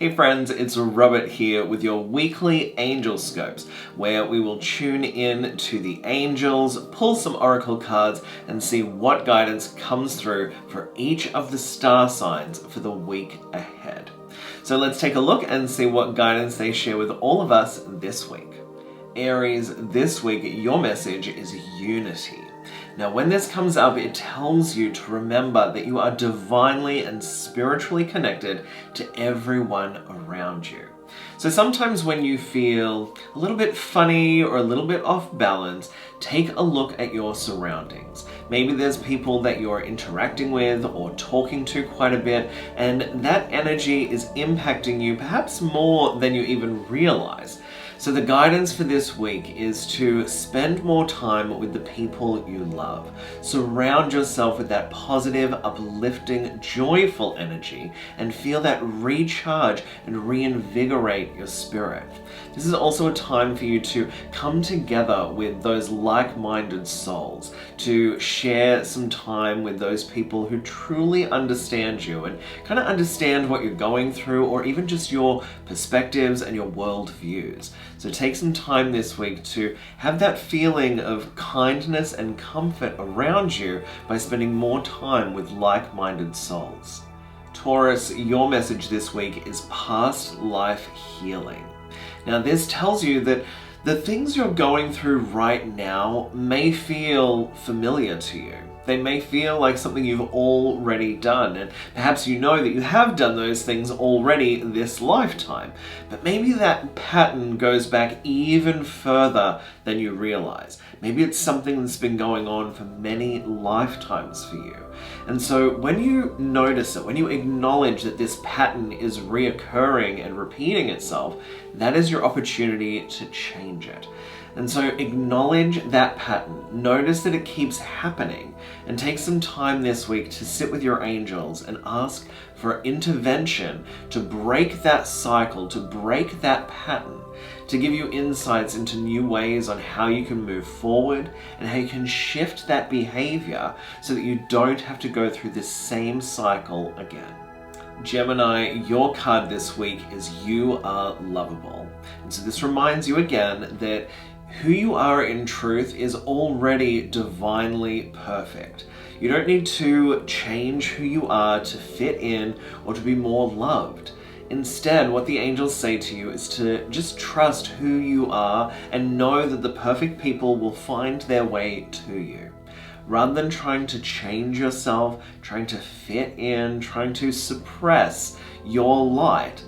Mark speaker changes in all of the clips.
Speaker 1: Hey friends, it's Robert here with your weekly Angelscopes, where we will tune in to the angels, pull some oracle cards, and see what guidance comes through for each of the star signs for the week ahead. So let's take a look and see what guidance they share with all of us this week. Aries, this week your message is unity. Now when this comes up, it tells you to remember that you are divinely and spiritually connected to everyone around you. So sometimes when you feel a little bit funny or a little bit off balance, take a look at your surroundings. Maybe there's people that you're interacting with or talking to quite a bit, and that energy is impacting you perhaps more than you even realize. So the guidance for this week is to spend more time with the people you love. Surround yourself with that positive, uplifting, joyful energy and feel that recharge and reinvigorate your spirit. This is also a time for you to come together with those like-minded souls, to share some time with those people who truly understand you and kind of understand what you're going through, or even just your perspectives and your world views. So take some time this week to have that feeling of kindness and comfort around you by spending more time with like-minded souls. Taurus, your message this week is past life healing. Now this tells you that the things you're going through right now may feel familiar to you. They may feel like something you've already done, and perhaps you know that you have done those things already this lifetime, but maybe that pattern goes back even further than you realize. Maybe it's something that's been going on for many lifetimes for you. And so when you notice it, when you acknowledge that this pattern is reoccurring and repeating itself, that is your opportunity to change it. And so acknowledge that pattern, notice that it keeps happening, and take some time this week to sit with your angels and ask for intervention to break that cycle, to break that pattern, to give you insights into new ways on how you can move forward and how you can shift that behavior so that you don't have to go through this same cycle again. Gemini, your card this week is You Are Lovable. And so this reminds you again that who you are in truth is already divinely perfect. You don't need to change who you are to fit in or to be more loved. Instead, what the angels say to you is to just trust who you are and know that the perfect people will find their way to you. Rather than trying to change yourself, trying to fit in, trying to suppress your light,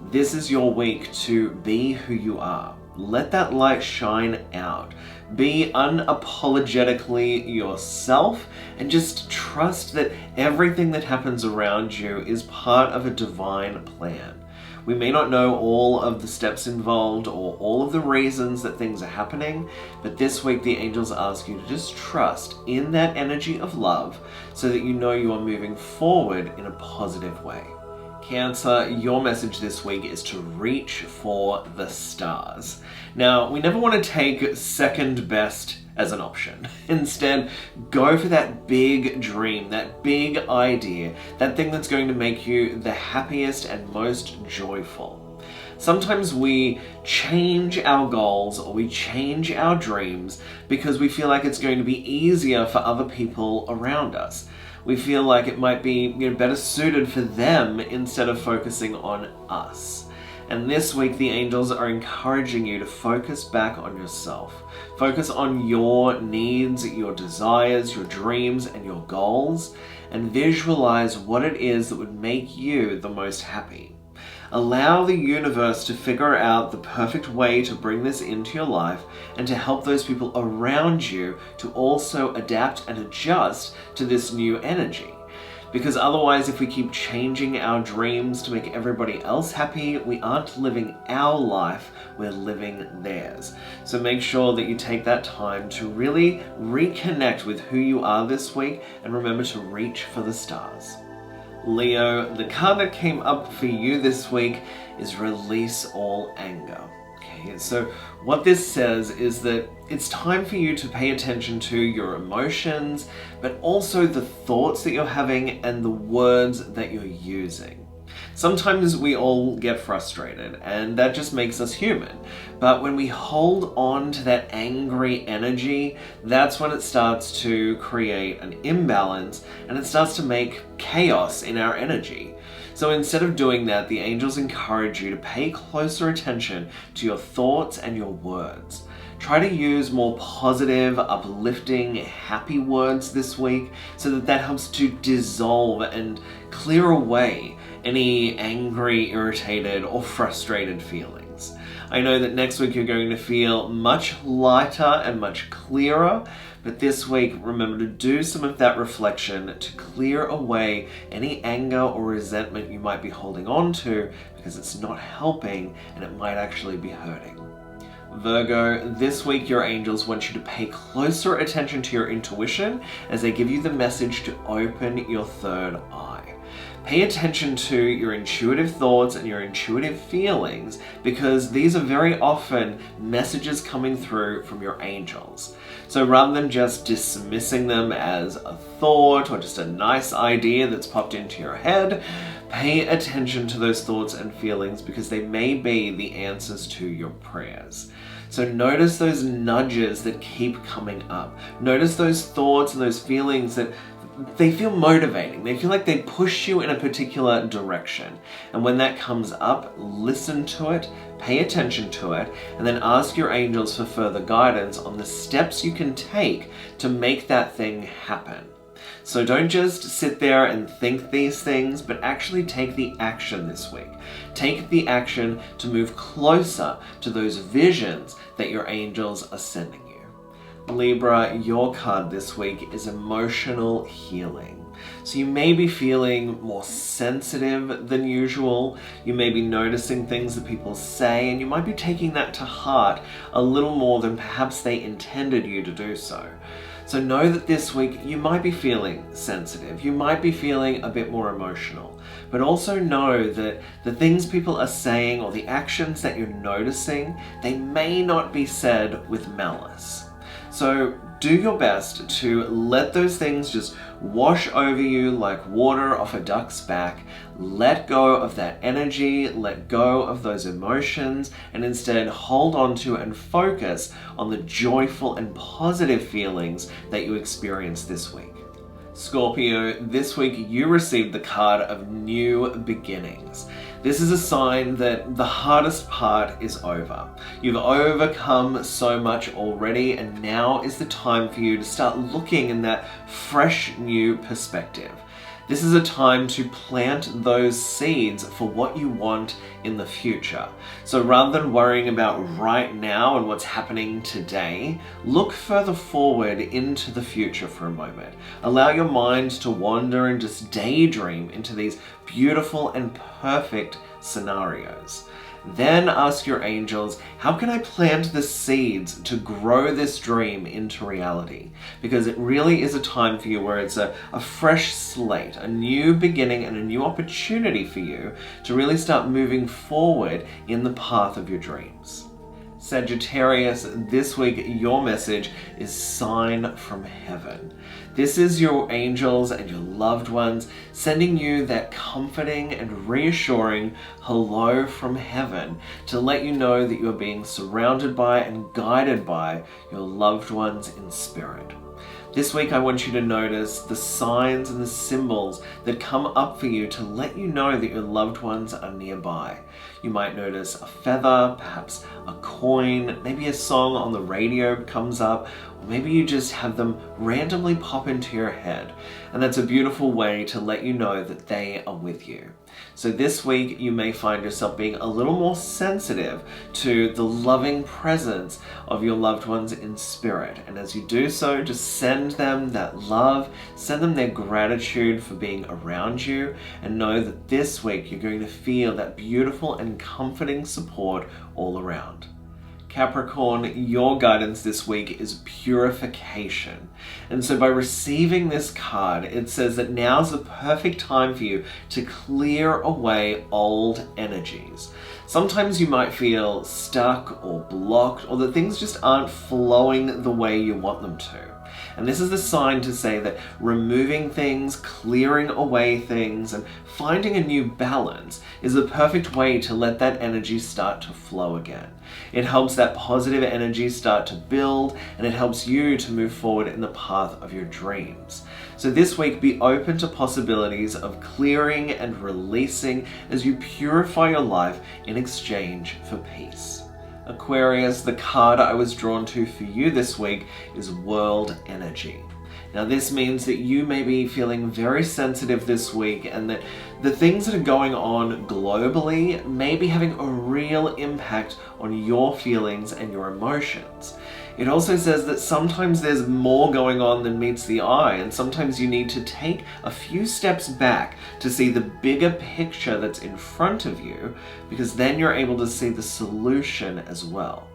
Speaker 1: this is your week to be who you are. Let that light shine out. Be unapologetically yourself and just trust that everything that happens around you is part of a divine plan. We may not know all of the steps involved or all of the reasons that things are happening, but this week the angels ask you to just trust in that energy of love so that you know you are moving forward in a positive way. Cancer, your message this week is to reach for the stars. Now, we never want to take second best as an option. Instead, go for that big dream, that big idea, that thing that's going to make you the happiest and most joyful. Sometimes we change our goals or we change our dreams because we feel like it's going to be easier for other people around us. We feel like it might be better suited for them instead of focusing on us. And this week the angels are encouraging you to focus back on yourself. Focus on your needs, your desires, your dreams, and your goals, and visualize what it is that would make you the most happy. Allow the universe to figure out the perfect way to bring this into your life and to help those people around you to also adapt and adjust to this new energy. Because otherwise, if we keep changing our dreams to make everybody else happy, we aren't living our life, we're living theirs. So make sure that you take that time to really reconnect with who you are this week and remember to reach for the stars. Leo, the card that came up for you this week is Release All Anger. Okay, so what this says is that it's time for you to pay attention to your emotions, but also the thoughts that you're having and the words that you're using. Sometimes we all get frustrated, and that just makes us human. But when we hold on to that angry energy, that's when it starts to create an imbalance, and it starts to make chaos in our energy. So instead of doing that, the angels encourage you to pay closer attention to your thoughts and your words. Try to use more positive, uplifting, happy words this week so that helps to dissolve and clear away any angry, irritated, or frustrated feelings. I know that next week you're going to feel much lighter and much clearer, but this week remember to do some of that reflection to clear away any anger or resentment you might be holding on to, because it's not helping and it might actually be hurting. Virgo, this week your angels want you to pay closer attention to your intuition as they give you the message to open your third eye. Pay attention to your intuitive thoughts and your intuitive feelings, because these are very often messages coming through from your angels. So rather than just dismissing them as a thought or just a nice idea that's popped into your head, pay attention to those thoughts and feelings, because they may be the answers to your prayers. So notice those nudges that keep coming up. Notice those thoughts and those feelings that they feel motivating. They feel like they push you in a particular direction. And when that comes up, listen to it, pay attention to it, and then ask your angels for further guidance on the steps you can take to make that thing happen. So don't just sit there and think these things, but actually take the action this week. Take the action to move closer to those visions that your angels are sending you. Libra, your card this week is emotional healing. So you may be feeling more sensitive than usual. You may be noticing things that people say, and you might be taking that to heart a little more than perhaps they intended you to do so. So know that this week you might be feeling sensitive, you might be feeling a bit more emotional, but also know that the things people are saying or the actions that you're noticing, they may not be said with malice. So do your best to let those things just wash over you like water off a duck's back. Let go of that energy, let go of those emotions, and instead hold on to and focus on the joyful and positive feelings that you experience this week. Scorpio, this week you received the card of new beginnings. This is a sign that the hardest part is over. You've overcome so much already, and now is the time for you to start looking in that fresh new perspective. This is a time to plant those seeds for what you want in the future. So rather than worrying about right now and what's happening today, look further forward into the future for a moment. Allow your mind to wander and just daydream into these beautiful and perfect scenarios. Then ask your angels, how can I plant the seeds to grow this dream into reality? Because it really is a time for you where it's a fresh slate, a new beginning and a new opportunity for you to really start moving forward in the path of your dreams. Sagittarius, this week your message is sign from heaven. This is your angels and your loved ones sending you that comforting and reassuring hello from heaven to let you know that you are being surrounded by and guided by your loved ones in spirit. This week I want you to notice the signs and the symbols that come up for you to let you know that your loved ones are nearby. You might notice a feather, perhaps a coin, maybe a song on the radio comes up, or maybe you just have them randomly pop into your head. And that's a beautiful way to let you know that they are with you. So this week you may find yourself being a little more sensitive to the loving presence of your loved ones in spirit. And as you do so, just send them that love, send them their gratitude for being around you, and know that this week you're going to feel that beautiful and comforting support all around. Capricorn, your guidance this week is purification. And so by receiving this card, it says that now's the perfect time for you to clear away old energies. Sometimes you might feel stuck or blocked, or that things just aren't flowing the way you want them to. And this is the sign to say that removing things, clearing away things, and finding a new balance is the perfect way to let that energy start to flow again. It helps that positive energy start to build, and it helps you to move forward in the path of your dreams. So this week, be open to possibilities of clearing and releasing as you purify your life in exchange for peace. Aquarius, the card I was drawn to for you this week is World Energy. Now this means that you may be feeling very sensitive this week, and that the things that are going on globally may be having a real impact on your feelings and your emotions. It also says that sometimes there's more going on than meets the eye, and sometimes you need to take a few steps back to see the bigger picture that's in front of you, because then you're able to see the solution as well.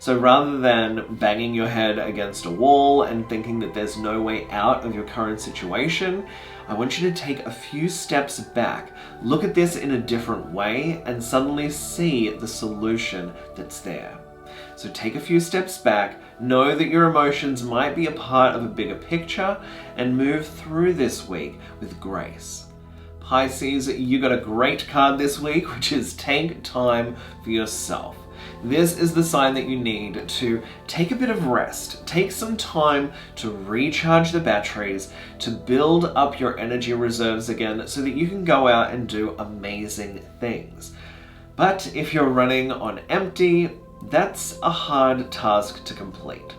Speaker 1: So rather than banging your head against a wall and thinking that there's no way out of your current situation, I want you to take a few steps back, look at this in a different way, and suddenly see the solution that's there. So take a few steps back, know that your emotions might be a part of a bigger picture, and move through this week with grace. Pisces, you got a great card this week, which is take time for yourself. This is the sign that you need to take a bit of rest, take some time to recharge the batteries, to build up your energy reserves again so that you can go out and do amazing things. But if you're running on empty, that's a hard task to complete.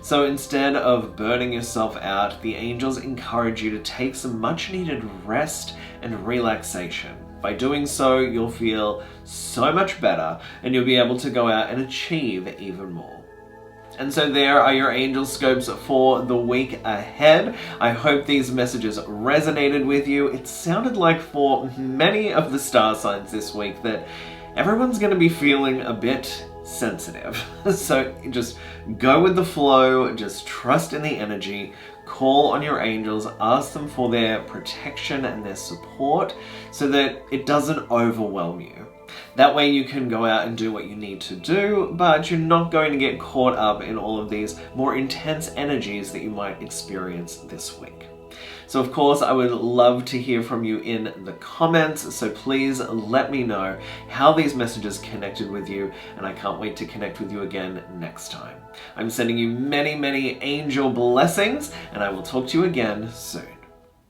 Speaker 1: So instead of burning yourself out, the angels encourage you to take some much needed rest and relaxation. By doing so, you'll feel so much better, and you'll be able to go out and achieve even more. And so there are your Angelscopes for the week ahead. I hope these messages resonated with you. It sounded like for many of the star signs this week that everyone's going to be feeling a bit sensitive. So just go with the flow, just trust in the energy, call on your angels, ask them for their protection and their support so that it doesn't overwhelm you. That way you can go out and do what you need to do, but you're not going to get caught up in all of these more intense energies that you might experience this week. So of course, I would love to hear from you in the comments, so please let me know how these messages connected with you, and I can't wait to connect with you again next time. I'm sending you many, many angel blessings, and I will talk to you again soon.